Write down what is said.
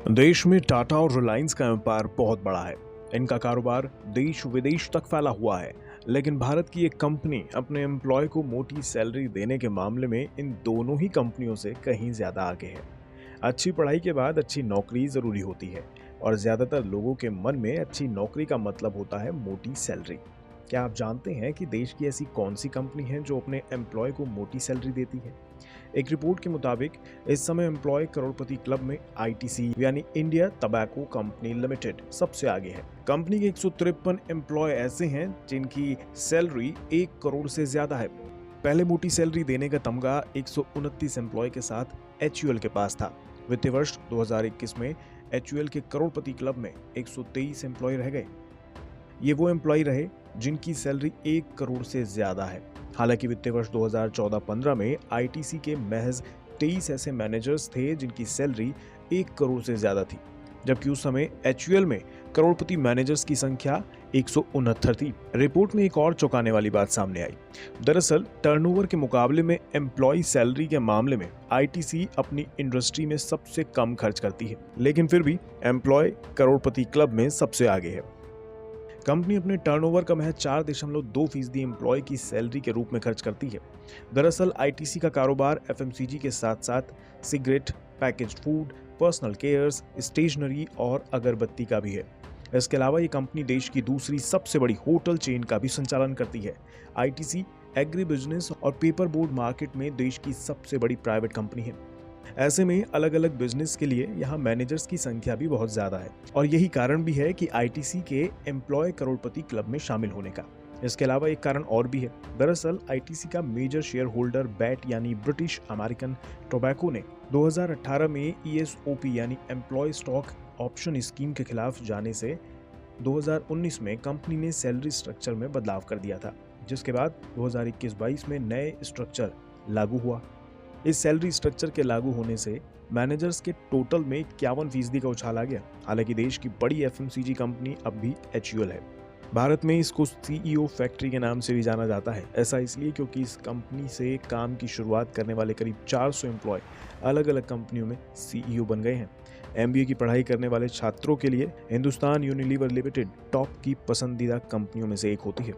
देश में टाटा और रिलायंस का व्यापार बहुत बड़ा है। इनका कारोबार देश विदेश तक फैला हुआ है। लेकिन भारत की एक कंपनी अपने एम्प्लॉय को मोटी सैलरी देने के मामले में इन दोनों ही कंपनियों से कहीं ज्यादा आगे है। अच्छी पढ़ाई के बाद अच्छी नौकरी जरूरी होती है और ज्यादातर लोगों के मन में अच्छी नौकरी का मतलब होता है मोटी सैलरी। क्या आप जानते हैं कि देश की ऐसी कौन सी कंपनी है जो अपने एम्प्लॉय को मोटी सैलरी देती है? एक रिपोर्ट के मुताबिक इस समय एम्प्लॉय करोड़पति क्लब में आईटीसी यानी इंडिया टबैको कंपनी लिमिटेड सबसे आगे है। कंपनी के 153 एम्प्लॉय ऐसे हैं जिनकी सैलरी 1 करोड़ से ज्यादा है। पहले मोटी सैलरी देने का तमगा 129 एम्प्लॉय के साथ एचयूएल के पास था। वित्तीय वर्ष 2021 में एचयूएल के करोड़पति क्लब में 123 एम्प्लॉय रह गए। ये वो एम्प्लॉय रहे जिनकी सैलरी 1 करोड़ से ज्यादा है। हालांकि वित्तीय वर्ष 2014-15 में आईटीसी के महज 23 ऐसे मैनेजर्स थे जिनकी सैलरी 1 करोड़ से ज्यादा थी, जबकि उस समय एचयूएल में करोड़पति मैनेजर्स की संख्या 169 थी। रिपोर्ट में एक और चौंकाने वाली बात सामने आई। दरअसल टर्नओवर के मुकाबले में एम्प्लॉय सैलरी के मामले में आईटीसी अपनी इंडस्ट्री में सबसे कम खर्च करती है, लेकिन फिर भी एम्प्लॉय करोड़पति क्लब में सबसे आगे है। कंपनी अपने टर्नओवर का महज 4.2% एम्प्लॉय की सैलरी के रूप में खर्च करती है। दरअसल आईटीसी का कारोबार एफएमसीजी के साथ साथ cigarette, packaged food, personal cares, stationery और अगरबत्ती का भी है। इसके अलावा ये कंपनी देश की दूसरी सबसे बड़ी होटल चेन का भी संचालन करती है। आईटीसी एग्री बिजनेस और पेपर बोर्ड मार्केट में देश की सबसे बड़ी प्राइवेट कंपनी है। ऐसे में अलग अलग बिजनेस के लिए यहाँ मैनेजर्स की संख्या भी बहुत ज्यादा है और यही कारण भी है कि आईटीसी के एम्प्लॉय करोड़पति क्लब में शामिल होने का। इसके अलावा एक कारण और भी है। दरअसल आईटीसी का मेजर शेयर होल्डर बैट यानी ब्रिटिश अमेरिकन टोबैको ने 2018 में ईएसओपी यानी एम्प्लॉय स्टॉक ऑप्शन स्कीम के खिलाफ जाने से 2019 में कंपनी ने सैलरी स्ट्रक्चर में बदलाव कर दिया था, जिसके बाद 2021-22 में नए स्ट्रक्चर लागू हुआ। इस सैलरी स्ट्रक्चर के लागू होने से मैनेजर्स के टोटल में 51% का उछाल आ गया। हालांकि देश की बड़ी एफएमसीजी कंपनी अब भी एचयूएल है। भारत में इसको सीईओ फैक्ट्री के नाम से भी जाना जाता है। ऐसा इसलिए क्योंकि इस कंपनी से काम की शुरुआत करने वाले करीब 400 एम्प्लॉय अलग अलग कंपनियों में सीईओ बन गए हैं। एमबीए की पढ़ाई करने वाले छात्रों के लिए हिंदुस्तान यूनिलीवर लिमिटेड टॉप की पसंदीदा कंपनियों में से एक होती है।